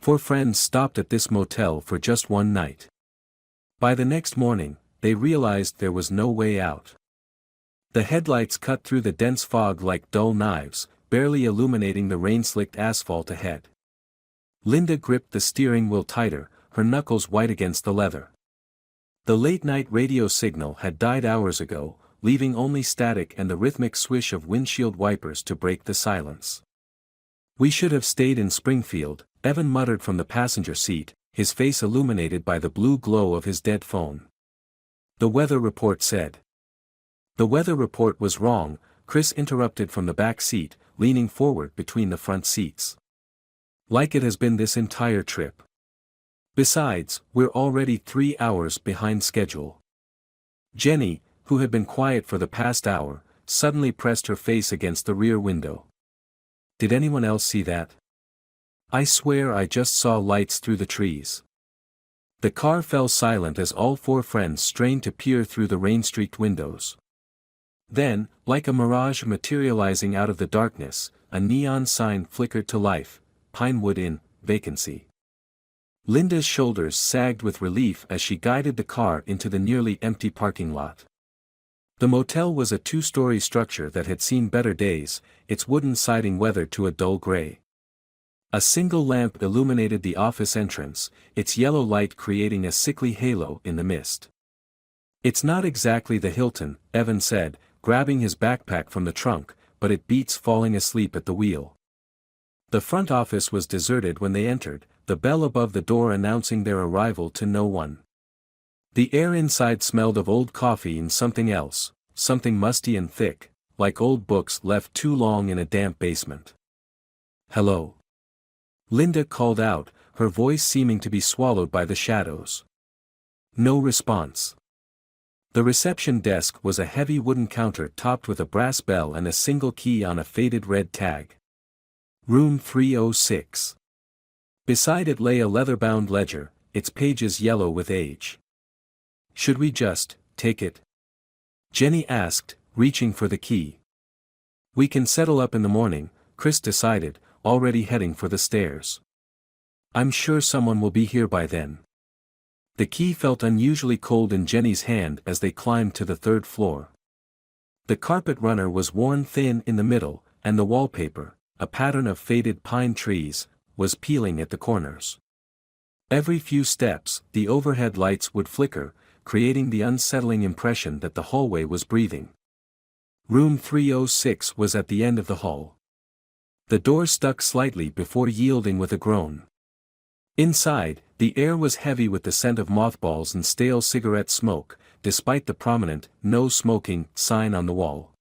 Four friends stopped at this motel for just one night. By the next morning, they realized there was no way out. The headlights cut through the dense fog like dull knives, barely illuminating the rain-slicked asphalt ahead. Linda gripped the steering wheel tighter, her knuckles white against the leather. The late-night radio signal had died hours ago, leaving only static and the rhythmic swish of windshield wipers to break the silence. "We should have stayed in Springfield," Evan muttered from the passenger seat, his face illuminated by the blue glow of his dead phone. The weather report said. The weather report was wrong, Chris interrupted from the back seat, leaning forward between the front seats. "Like it has been this entire trip. Besides, we're already 3 hours behind schedule." Jenny, who had been quiet for the past hour, suddenly pressed her face against the rear window. "Did anyone else see that? I swear I just saw lights through the trees." The car fell silent as all four friends strained to peer through the rain-streaked windows. Then, like a mirage materializing out of the darkness, a neon sign flickered to life: Pinewood Inn, vacancy. Linda's shoulders sagged with relief as she guided the car into the nearly empty parking lot. The motel was a two-story structure that had seen better days, its wooden siding weathered to a dull gray. A single lamp illuminated the office entrance, its yellow light creating a sickly halo in the mist. "It's not exactly the Hilton," Evan said, grabbing his backpack from the trunk, "but it beats falling asleep at the wheel." The front office was deserted when they entered, the bell above the door announcing their arrival to no one. The air inside smelled of old coffee and something else, something musty and thick, like old books left too long in a damp basement. "Hello?" Linda called out, her voice seeming to be swallowed by the shadows. No response. The reception desk was a heavy wooden counter topped with a brass bell and a single key on a faded red tag. "Room 306. Beside it lay a leather-bound ledger, its pages yellow with age. "Should we just take it?" Jenny asked, reaching for the key. "We can settle up in the morning," Chris decided, already heading for the stairs. "I'm sure someone will be here by then." The key felt unusually cold in Jenny's hand as they climbed to the third floor. The carpet runner was worn thin in the middle, and the wallpaper, a pattern of faded pine trees, was peeling at the corners. Every few steps, the overhead lights would flicker, creating the unsettling impression that the hallway was breathing. Room 306 was at the end of the hall. The door stuck slightly before yielding with a groan. Inside, the air was heavy with the scent of mothballs and stale cigarette smoke, despite the prominent "No Smoking" sign on the wall.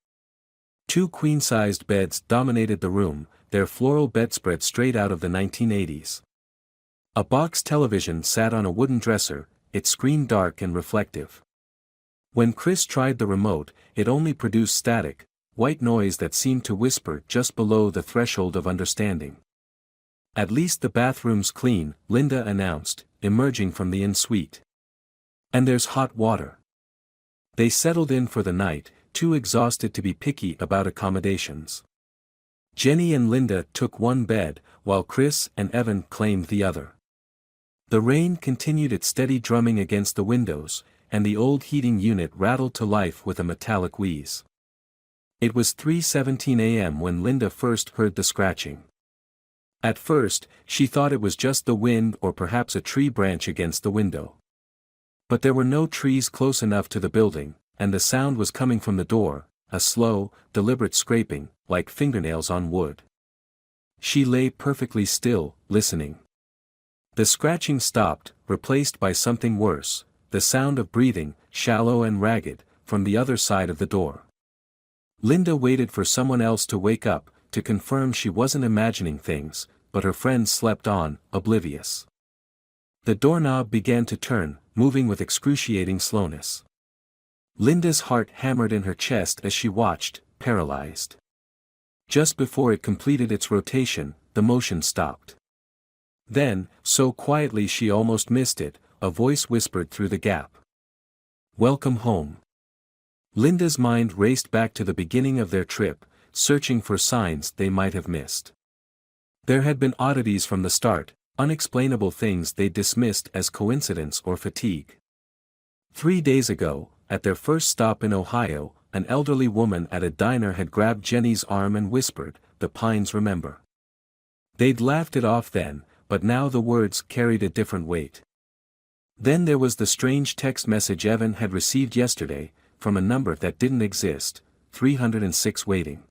Two queen-sized beds dominated the room, their floral bedspread straight out of the 1980s. A box television sat on a wooden dresser, its screen dark and reflective. When Chris tried the remote, it only produced static, white noise that seemed to whisper just below the threshold of understanding. "At least the bathroom's clean," Linda announced, emerging from the in-suite. "And there's hot water." They settled in for the night, too exhausted to be picky about accommodations. Jenny and Linda took one bed, while Chris and Evan claimed the other. The rain continued its steady drumming against the windows, and the old heating unit rattled to life with a metallic wheeze. It was 3:17 a.m. when Linda first heard the scratching. At first, she thought it was just the wind or perhaps a tree branch against the window. But there were no trees close enough to the building, and the sound was coming from the door, a slow, deliberate scraping, like fingernails on wood. She lay perfectly still, listening. The scratching stopped, replaced by something worse, the sound of breathing, shallow and ragged, from the other side of the door. Linda waited for someone else to wake up, to confirm she wasn't imagining things, but her friends slept on, oblivious. The doorknob began to turn, moving with excruciating slowness. Linda's heart hammered in her chest as she watched, paralyzed. Just before it completed its rotation, the motion stopped. Then, so quietly she almost missed it, a voice whispered through the gap. "Welcome home." Linda's mind raced back to the beginning of their trip, searching for signs they might have missed. There had been oddities from the start, unexplainable things they dismissed as coincidence or fatigue. 3 days ago, at their first stop in Ohio, an elderly woman at a diner had grabbed Jenny's arm and whispered, "The Pines remember." They'd laughed it off then, but now the words carried a different weight. Then there was the strange text message Evan had received yesterday, from a number that didn't exist, 306 waiting.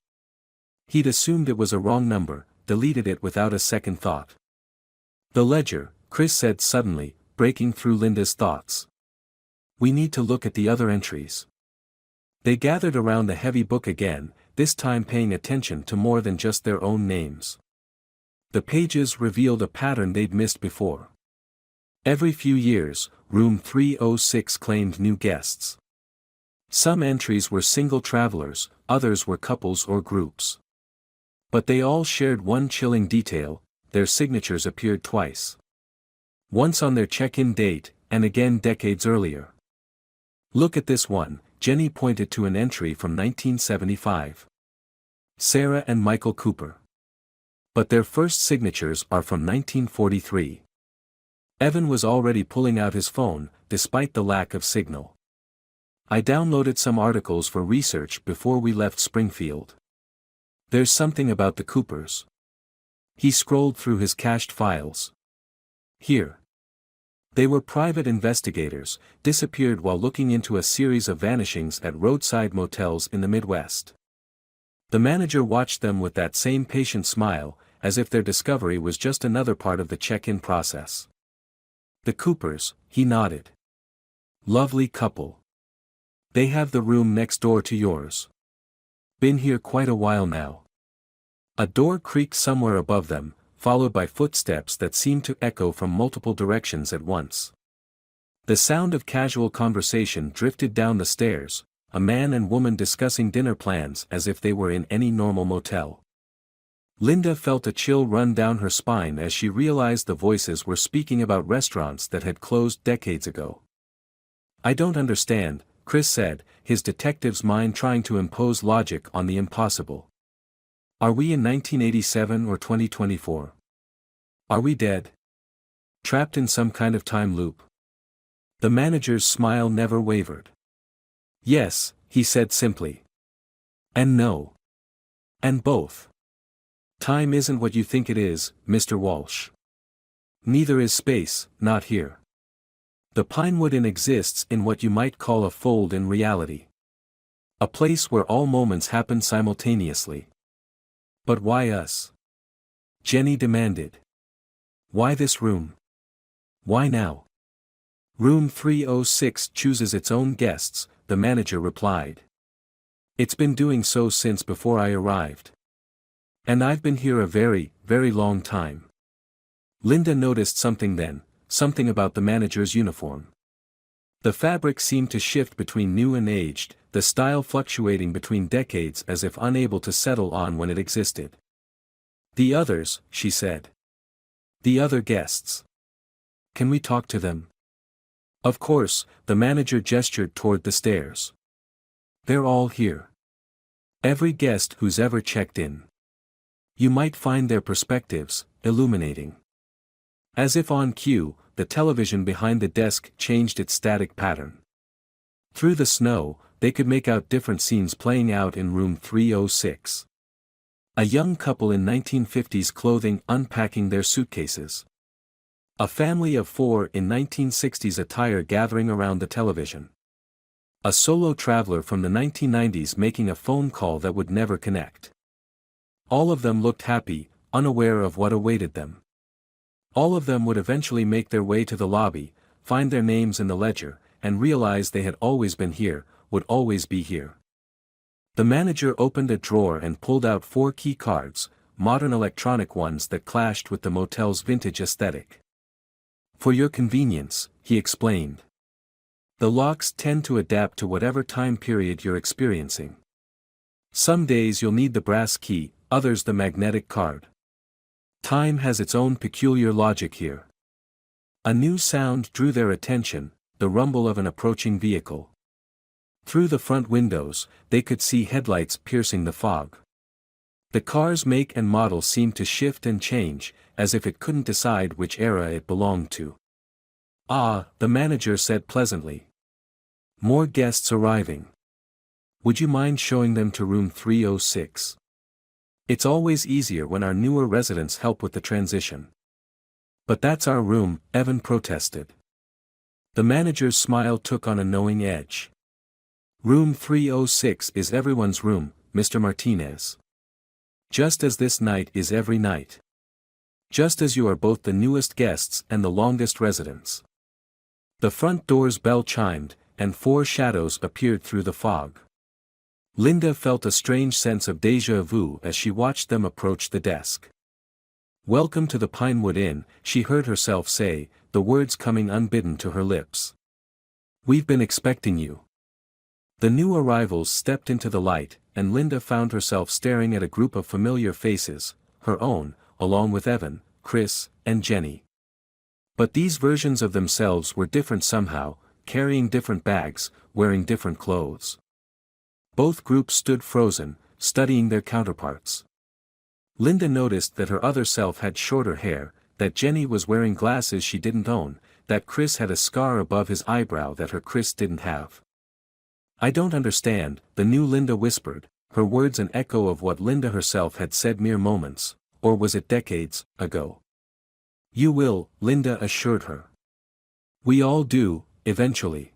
He'd assumed it was a wrong number, deleted it without a second thought. "The ledger," Chris said suddenly, breaking through Linda's thoughts. "We need to look at the other entries." They gathered around the heavy book again, this time paying attention to more than just their own names. The pages revealed a pattern they'd missed before. Every few years, room 306 claimed new guests. Some entries were single travelers, others were couples or groups. But they all shared one chilling detail: their signatures appeared twice. Once on their check-in date, and again decades earlier. "Look at this one," Jenny pointed to an entry from 1975. "Sarah and Michael Cooper." But their first signatures are from 1943. Evan was already pulling out his phone, despite the lack of signal. "I downloaded some articles for research before we left Springfield. There's something about the Coopers." He scrolled through his cached files. "Here. They were private investigators, disappeared while looking into a series of vanishings at roadside motels in the Midwest." The manager watched them with that same patient smile, as if their discovery was just another part of the check-in process. "The Coopers," he nodded. "Lovely couple. They have the room next door to yours. Been here quite a while now." A door creaked somewhere above them, followed by footsteps that seemed to echo from multiple directions at once. The sound of casual conversation drifted down the stairs, a man and woman discussing dinner plans as if they were in any normal motel. Linda felt a chill run down her spine as she realized the voices were speaking about restaurants that had closed decades ago. "I don't understand," Chris said, his detective's mind trying to impose logic on the impossible. "Are we in 1987 or 2024? Are we dead? Trapped in some kind of time loop?" The manager's smile never wavered. "Yes," he said simply. "And no. And both. Time isn't what you think it is, Mr. Walsh. Neither is space, not here. The Pinewood Inn exists in what you might call a fold in reality. A place where all moments happen simultaneously." "But why us?" Jenny demanded. "Why this room? Why now?" "Room 306 chooses its own guests," the manager replied. "It's been doing so since before I arrived. And I've been here a very, very long time." Linda noticed something then, something about the manager's uniform. The fabric seemed to shift between new and aged, the style fluctuating between decades as if unable to settle on when it existed. "The others," she said. "The other guests. Can we talk to them?" "Of course," the manager gestured toward the stairs. "They're all here. Every guest who's ever checked in. You might find their perspectives illuminating." As if on cue, the television behind the desk changed its static pattern. Through the snow, they could make out different scenes playing out in room 306. A young couple in 1950s clothing unpacking their suitcases. A family of 4 in 1960s attire gathering around the television. A solo traveler from the 1990s making a phone call that would never connect. All of them looked happy, unaware of what awaited them. All of them would eventually make their way to the lobby, find their names in the ledger, and realize they had always been here, would always be here. The manager opened a drawer and pulled out 4 key cards, modern electronic ones that clashed with the motel's vintage aesthetic. "For your convenience," he explained. "The locks tend to adapt to whatever time period you're experiencing. Some days you'll need the brass key, others the magnetic card. Time has its own peculiar logic here." A new sound drew their attention, the rumble of an approaching vehicle. Through the front windows, they could see headlights piercing the fog. The car's make and model seemed to shift and change, as if it couldn't decide which era it belonged to. "Ah," the manager said pleasantly. "More guests arriving. Would you mind showing them to room 306? It's always easier when our newer residents help with the transition." "But that's our room," Evan protested. The manager's smile took on a knowing edge. "Room 306 is everyone's room, Mr. Martinez. Just as this night is every night. Just as you are both the newest guests and the longest residents." The front door's bell chimed, and 4 shadows appeared through the fog. Linda felt a strange sense of déjà vu as she watched them approach the desk. "Welcome to the Pinewood Inn," she heard herself say, the words coming unbidden to her lips. "We've been expecting you." The new arrivals stepped into the light, and Linda found herself staring at a group of familiar faces, her own, along with Evan, Chris, and Jenny. But these versions of themselves were different somehow, carrying different bags, wearing different clothes. Both groups stood frozen, studying their counterparts. Linda noticed that her other self had shorter hair, that Jenny was wearing glasses she didn't own, that Chris had a scar above his eyebrow that her Chris didn't have. "I don't understand," the new Linda whispered, her words an echo of what Linda herself had said mere moments, or was it decades, ago. "You will," Linda assured her. "We all do, eventually."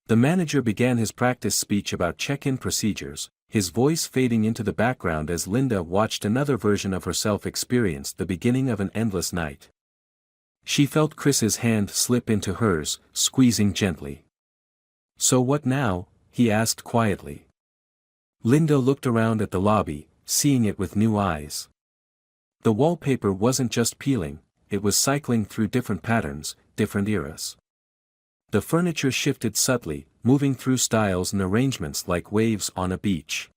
The manager began his practice speech about check-in procedures, his voice fading into the background as Linda watched another version of herself experience the beginning of an endless night. She felt Chris's hand slip into hers, squeezing gently. "So what now?" he asked quietly. Linda looked around at the lobby, seeing it with new eyes. The wallpaper wasn't just peeling, it was cycling through different patterns, different eras. The furniture shifted subtly, moving through styles and arrangements like waves on a beach.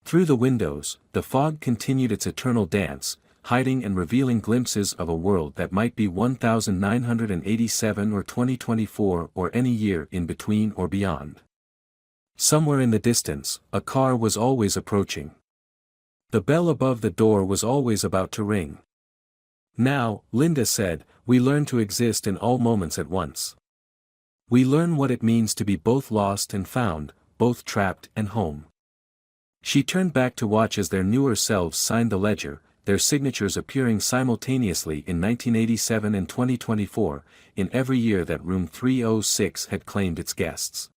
Through the windows, the fog continued its eternal dance, hiding and revealing glimpses of a world that might be 1987 or 2024 or any year in between or beyond. Somewhere in the distance, a car was always approaching. The bell above the door was always about to ring. "Now," Linda said, "we learn to exist in all moments at once. We learn what it means to be both lost and found, both trapped and home." She turned back to watch as their newer selves signed the ledger, their signatures appearing simultaneously in 1987 and 2024, in every year that room 306 had claimed its guests.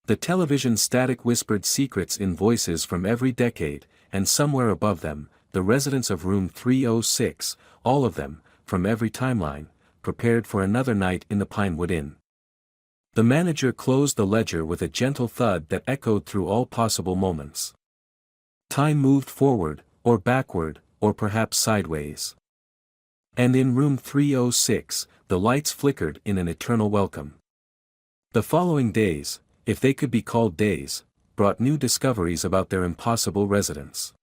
The television static whispered secrets in voices from every decade, and somewhere above them, the residents of room 306, all of them, from every timeline, prepared for another night in the Pinewood Inn. The manager closed the ledger with a gentle thud that echoed through all possible moments. Time moved forward, or backward, or perhaps sideways. And in room 306, the lights flickered in an eternal welcome. The following days, if they could be called days, brought new discoveries about their impossible residents.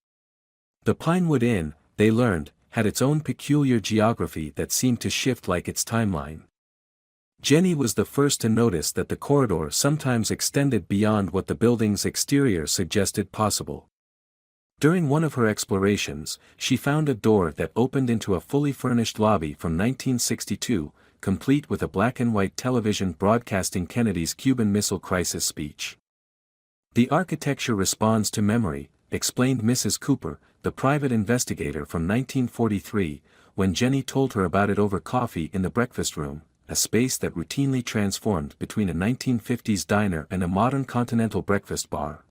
The Pinewood Inn, they learned, had its own peculiar geography that seemed to shift like its timeline. Jenny was the first to notice that the corridor sometimes extended beyond what the building's exterior suggested possible. During one of her explorations, she found a door that opened into a fully furnished lobby from 1962, complete with a black-and-white television broadcasting Kennedy's Cuban Missile Crisis speech. "The architecture responds to memory," explained Mrs. Cooper, the private investigator from 1943, when Jenny told her about it over coffee in the breakfast room, a space that routinely transformed between a 1950s diner and a modern continental breakfast bar.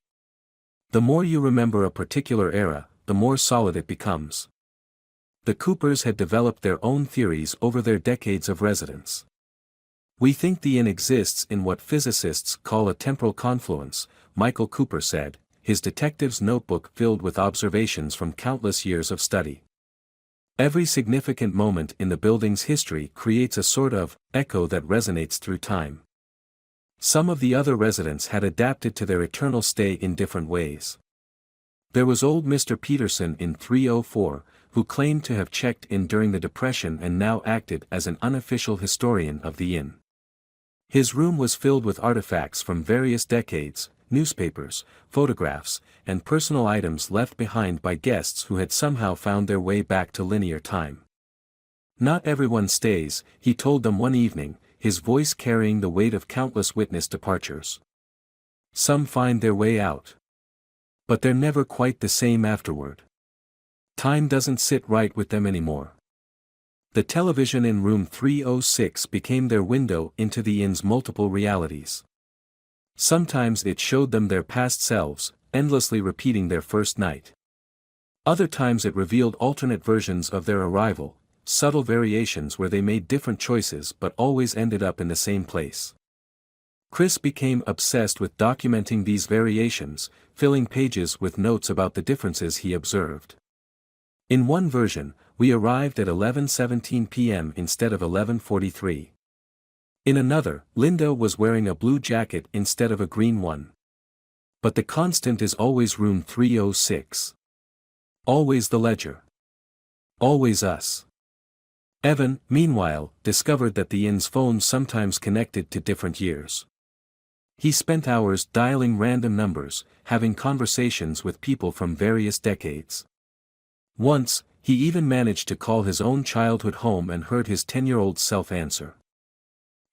"The more you remember a particular era, the more solid it becomes." The Coopers had developed their own theories over their decades of residence. "We think the inn exists in what physicists call a temporal confluence," Michael Cooper said, his detective's notebook filled with observations from countless years of study. "Every significant moment in the building's history creates a sort of echo that resonates through time." Some of the other residents had adapted to their eternal stay in different ways. There was old Mr. Peterson in 304, who claimed to have checked in during the Depression and now acted as an unofficial historian of the inn. His room was filled with artifacts from various decades, newspapers, photographs, and personal items left behind by guests who had somehow found their way back to linear time. "Not everyone stays," he told them one evening, his voice carrying the weight of countless witness departures. "Some find their way out. But they're never quite the same afterward. Time doesn't sit right with them anymore." The television in room 306 became their window into the inn's multiple realities. Sometimes it showed them their past selves, endlessly repeating their first night. Other times it revealed alternate versions of their arrival, subtle variations where they made different choices but always ended up in the same place. Chris became obsessed with documenting these variations, filling pages with notes about the differences he observed. In one version, we arrived at 11:17 p.m. instead of 11:43. In another, Linda was wearing a blue jacket instead of a green one. But the constant is always room 306. Always the ledger. Always us. Evan, meanwhile, discovered that the inn's phones sometimes connected to different years. He spent hours dialing random numbers, having conversations with people from various decades. Once, he even managed to call his own childhood home and heard his 10-year-old self answer.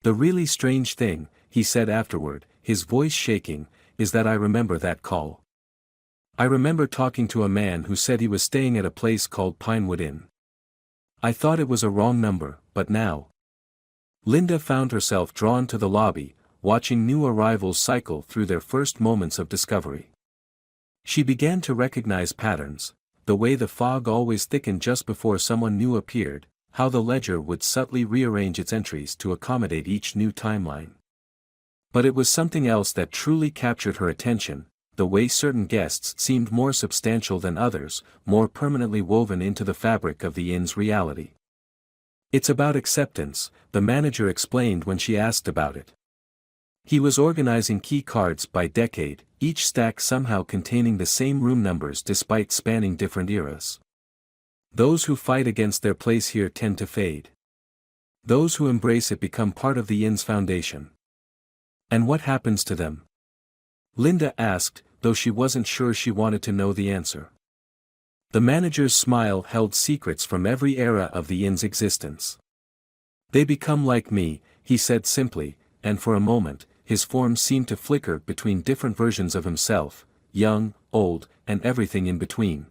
"The really strange thing," he said afterward, his voice shaking, "is that I remember that call. I remember talking to a man who said he was staying at a place called Pinewood Inn. I thought it was a wrong number, but now." Linda found herself drawn to the lobby, watching new arrivals cycle through their first moments of discovery. She began to recognize patterns, the way the fog always thickened just before someone new appeared, how the ledger would subtly rearrange its entries to accommodate each new timeline. But it was something else that truly captured her attention, the way certain guests seemed more substantial than others, more permanently woven into the fabric of the inn's reality. "It's about acceptance," the manager explained when she asked about it. He was organizing key cards by decade, each stack somehow containing the same room numbers despite spanning different eras. "Those who fight against their place here tend to fade. Those who embrace it become part of the inn's foundation." "And what happens to them?" Linda asked, though she wasn't sure she wanted to know the answer. The manager's smile held secrets from every era of the inn's existence. "They become like me," he said simply, and for a moment, his form seemed to flicker between different versions of himself, young, old, and everything in between.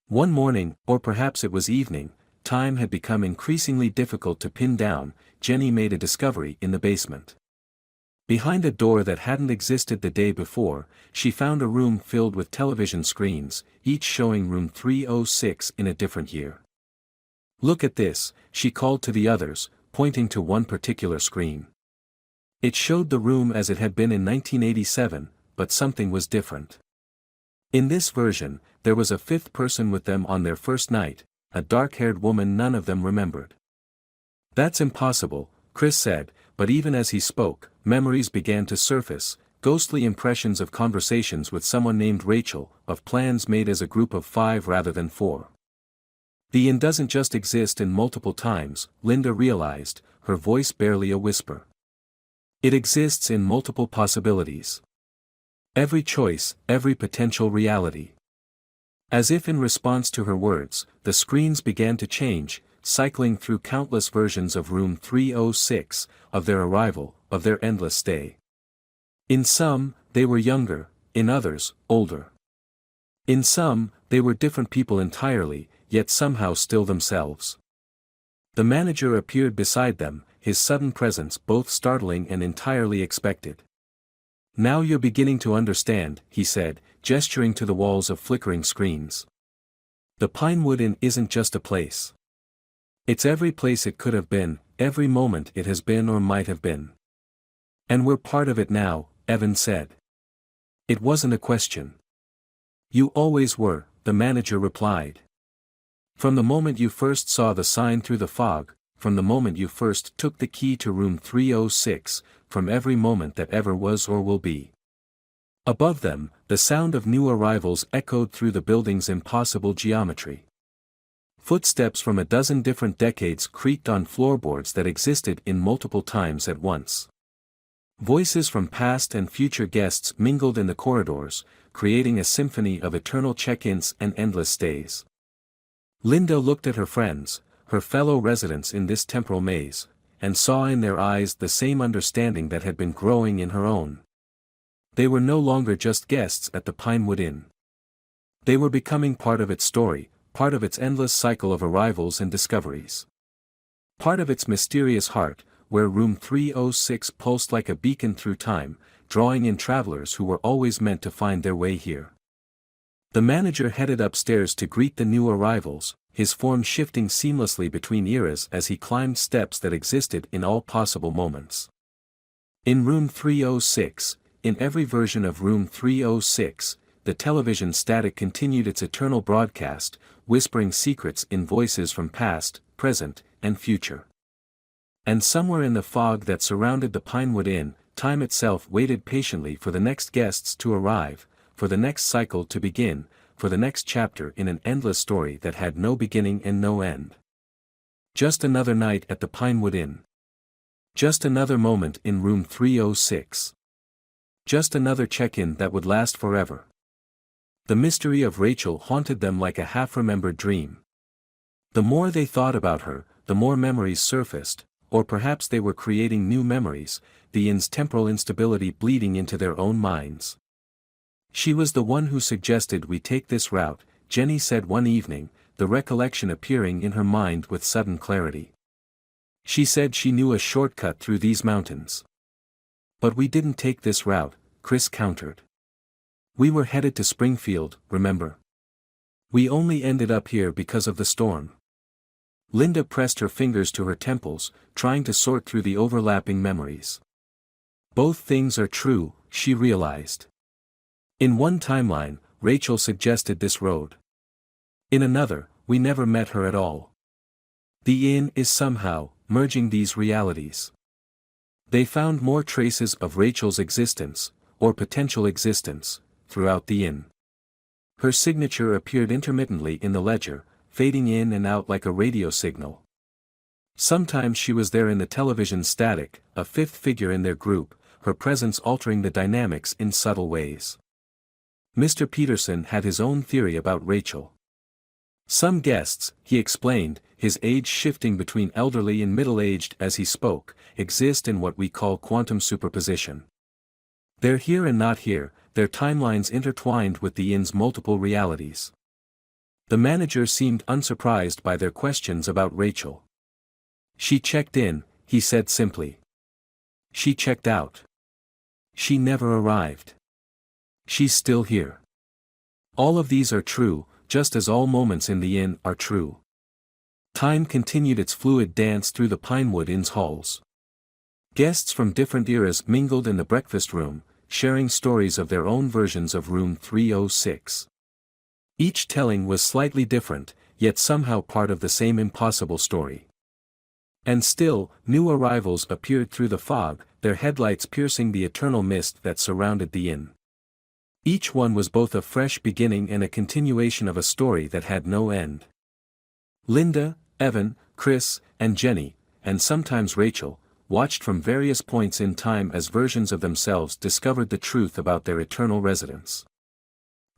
One morning, or perhaps it was evening, time had become increasingly difficult to pin down, Jenny made a discovery in the basement. Behind a door that hadn't existed the day before, she found a room filled with television screens, each showing room 306 in a different year. "Look at this," she called to the others, pointing to one particular screen. It showed the room as it had been in 1987, but something was different. In this version, there was a fifth person with them on their first night, a dark-haired woman none of them remembered. "That's impossible," Chris said, but even as he spoke, memories began to surface, ghostly impressions of conversations with someone named Rachel, of plans made as a group of 5 rather than 4. "The inn doesn't just exist in multiple times," Linda realized, her voice barely a whisper. "It exists in multiple possibilities. Every choice, every potential reality." As if in response to her words, the screens began to change, cycling through countless versions of room 306, of their arrival, of their endless stay. In some, they were younger, in others, older. In some, they were different people entirely, yet somehow still themselves. The manager appeared beside them, his sudden presence both startling and entirely expected. "Now you're beginning to understand," he said, gesturing to the walls of flickering screens. "The Pinewood Inn isn't just a place. It's every place it could have been, every moment it has been or might have been. And we're part of it now," Evan said. "It wasn't a question." "You always were," the manager replied. "From the moment you first saw the sign through the fog, from the moment you first took the key to room 306, from every moment that ever was or will be." Above them, the sound of new arrivals echoed through the building's impossible geometry. Footsteps from a dozen different decades creaked on floorboards that existed in multiple times at once. Voices from past and future guests mingled in the corridors, creating a symphony of eternal check-ins and endless stays. Linda looked at her friends, her fellow residents in this temporal maze, and saw in their eyes the same understanding that had been growing in her own. They were no longer just guests at the Pinewood Inn. They were becoming part of its story, part of its endless cycle of arrivals and discoveries. Part of its mysterious heart, where room 306 pulsed like a beacon through time, drawing in travelers who were always meant to find their way here. The manager headed upstairs to greet the new arrivals, his form shifting seamlessly between eras as he climbed steps that existed in all possible moments. In room 306, in every version of room 306, the television static continued its eternal broadcast, whispering secrets in voices from past, present, and future. And somewhere in the fog that surrounded the Pinewood Inn, time itself waited patiently for the next guests to arrive, for the next cycle to begin, for the next chapter in an endless story that had no beginning and no end. Just another night at the Pinewood Inn. Just another moment in room 306. Just another check-in that would last forever. The mystery of Rachel haunted them like a half-remembered dream. The more they thought about her, the more memories surfaced, or perhaps they were creating new memories, the inn's temporal instability bleeding into their own minds. She was the one who suggested we take this route, Jenny said one evening, the recollection appearing in her mind with sudden clarity. She said she knew a shortcut through these mountains. But we didn't take this route, Chris countered. We were headed to Springfield, remember? We only ended up here because of the storm. Linda pressed her fingers to her temples, trying to sort through the overlapping memories. Both things are true, she realized. In one timeline, Rachel suggested this road. In another, we never met her at all. The inn is somehow merging these realities. They found more traces of Rachel's existence, or potential existence, throughout the inn. Her signature appeared intermittently in the ledger, fading in and out like a radio signal. Sometimes she was there in the television static, a fifth figure in their group, her presence altering the dynamics in subtle ways. Mr. Peterson had his own theory about Rachel. Some guests, he explained, his age shifting between elderly and middle-aged as he spoke, exist in what we call quantum superposition. They're here and not here, their timelines intertwined with the inn's multiple realities. The manager seemed unsurprised by their questions about Rachel. She checked in, he said simply. She checked out. She never arrived. She's still here. All of these are true, just as all moments in the inn are true. Time continued its fluid dance through the Pinewood Inn's halls. Guests from different eras mingled in the breakfast room, sharing stories of their own versions of room 306. Each telling was slightly different, yet somehow part of the same impossible story. And still, new arrivals appeared through the fog, their headlights piercing the eternal mist that surrounded the inn. Each one was both a fresh beginning and a continuation of a story that had no end. Linda, Evan, Chris, and Jenny, and sometimes Rachel, watched from various points in time as versions of themselves discovered the truth about their eternal residence.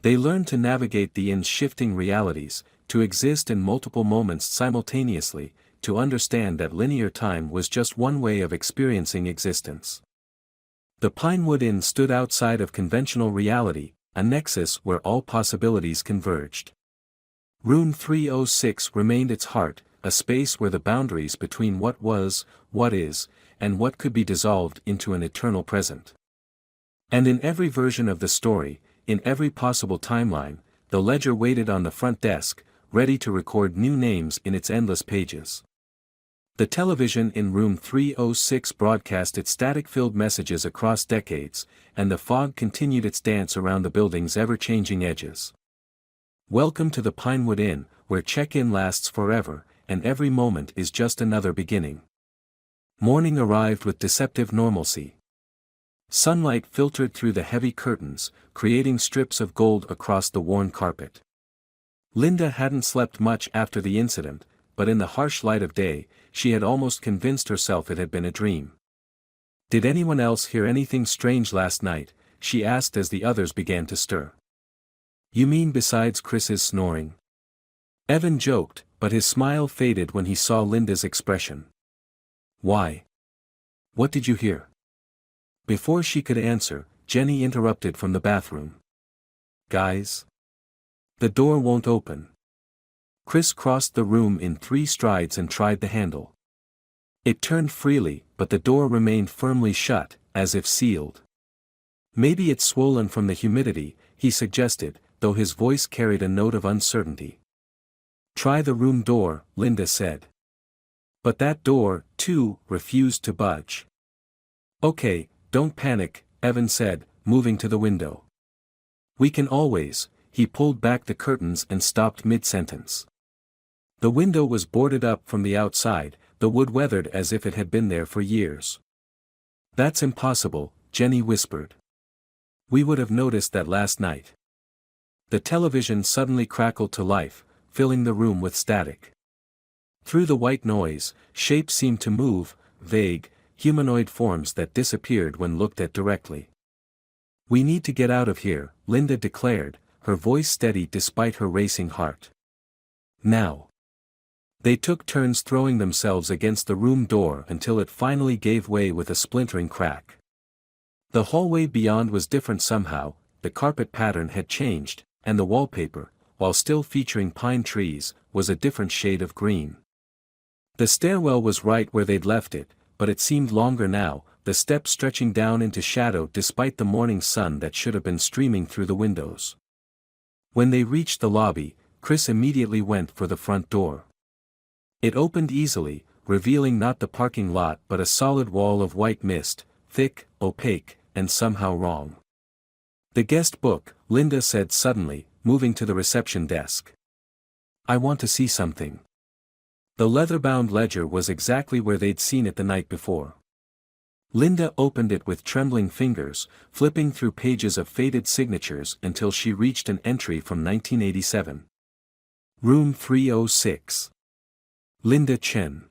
They learned to navigate the inn's shifting realities, to exist in multiple moments simultaneously, to understand that linear time was just one way of experiencing existence. The Pinewood Inn stood outside of conventional reality, a nexus where all possibilities converged. Room 306 remained its heart, a space where the boundaries between what was, what is, and what could be dissolved into an eternal present. And in every version of the story, in every possible timeline, the ledger waited on the front desk, ready to record new names in its endless pages. The television in room 306 broadcast its static-filled messages across decades, and the fog continued its dance around the building's ever-changing edges. Welcome to the Pinewood Inn, where check-in lasts forever, and every moment is just another beginning. Morning arrived with deceptive normalcy. Sunlight filtered through the heavy curtains, creating strips of gold across the worn carpet. Linda hadn't slept much after the incident, but in the harsh light of day, she had almost convinced herself it had been a dream. Did anyone else hear anything strange last night? She asked as the others began to stir. You mean besides Chris's snoring? Evan joked, but his smile faded when he saw Linda's expression. Why? What did you hear? Before she could answer, Jenny interrupted from the bathroom. Guys? The door won't open. Chris crossed the room in 3 strides and tried the handle. It turned freely, but the door remained firmly shut, as if sealed. Maybe it's swollen from the humidity, he suggested, though his voice carried a note of uncertainty. Try the room door, Linda said. But that door, too, refused to budge. Okay, don't panic, Evan said, moving to the window. We can always. He pulled back the curtains and stopped mid-sentence. The window was boarded up from the outside, the wood weathered as if it had been there for years. That's impossible, Jenny whispered. We would have noticed that last night. The television suddenly crackled to life, filling the room with static. Through the white noise, shapes seemed to move, vague, humanoid forms that disappeared when looked at directly. We need to get out of here, Linda declared, her voice steady despite her racing heart. Now. They took turns throwing themselves against the room door until it finally gave way with a splintering crack. The hallway beyond was different somehow, the carpet pattern had changed, and the wallpaper, while still featuring pine trees, was a different shade of green. The stairwell was right where they'd left it, but it seemed longer now, the steps stretching down into shadow despite the morning sun that should have been streaming through the windows. When they reached the lobby, Chris immediately went for the front door. It opened easily, revealing not the parking lot but a solid wall of white mist, thick, opaque, and somehow wrong. The guest book, Linda said suddenly, moving to the reception desk. I want to see something. The leather-bound ledger was exactly where they'd seen it the night before. Linda opened it with trembling fingers, flipping through pages of faded signatures until she reached an entry from 1987. Room 306. Linda Chen.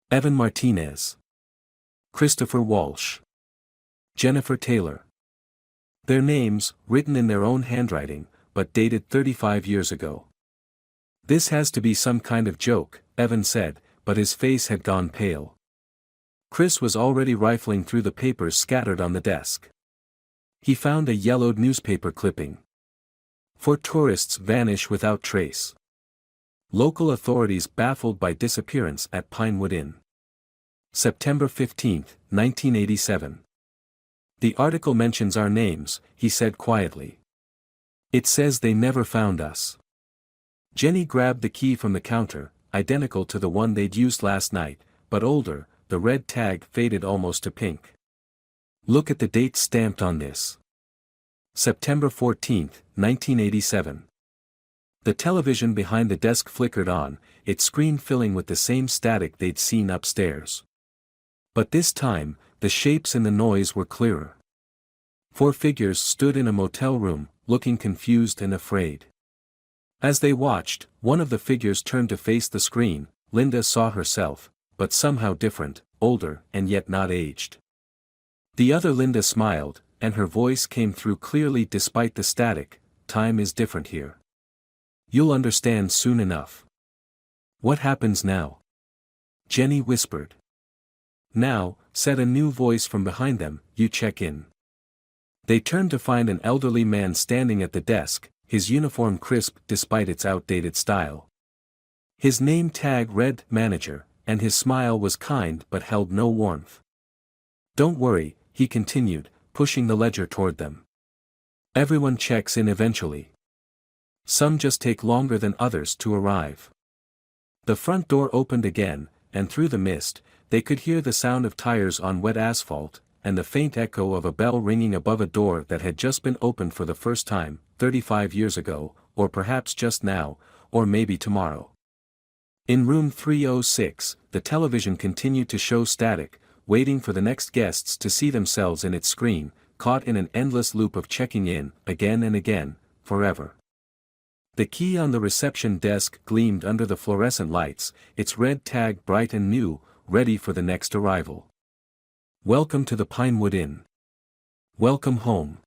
Evan Martinez. Christopher Walsh. Jennifer Taylor. Their names, written in their own handwriting, but dated 35 years ago. This has to be some kind of joke, Evan said, but his face had gone pale. Chris was already rifling through the papers scattered on the desk. He found a yellowed newspaper clipping. For tourists vanish without trace. Local authorities baffled by disappearance at Pinewood Inn. September 15, 1987. The article mentions our names, he said quietly. It says they never found us. Jenny grabbed the key from the counter, identical to the one they'd used last night, but older, the red tag faded almost to pink. Look at the date stamped on this. September 14, 1987. The television behind the desk flickered on, its screen filling with the same static they'd seen upstairs. But this time, the shapes and the noise were clearer. 4 figures stood in a motel room, looking confused and afraid. As they watched, one of the figures turned to face the screen. Linda saw herself, but somehow different, older and yet not aged. The other Linda smiled, and her voice came through clearly despite the static. Time is different here. You'll understand soon enough. What happens now? Jenny whispered. Now, said a new voice from behind them, you check in. They turned to find an elderly man standing at the desk, his uniform crisp despite its outdated style. His name tag read manager, and his smile was kind but held no warmth. Don't worry, he continued, pushing the ledger toward them. Everyone checks in eventually. Some just take longer than others to arrive. The front door opened again, and through the mist, they could hear the sound of tires on wet asphalt, and the faint echo of a bell ringing above a door that had just been opened for the first time, 35 years ago, or perhaps just now, or maybe tomorrow. In room 306, the television continued to show static, waiting for the next guests to see themselves in its screen, caught in an endless loop of checking in, again and again, forever. The key on the reception desk gleamed under the fluorescent lights, its red tag bright and new, ready for the next arrival. Welcome to the Pinewood Inn. Welcome home.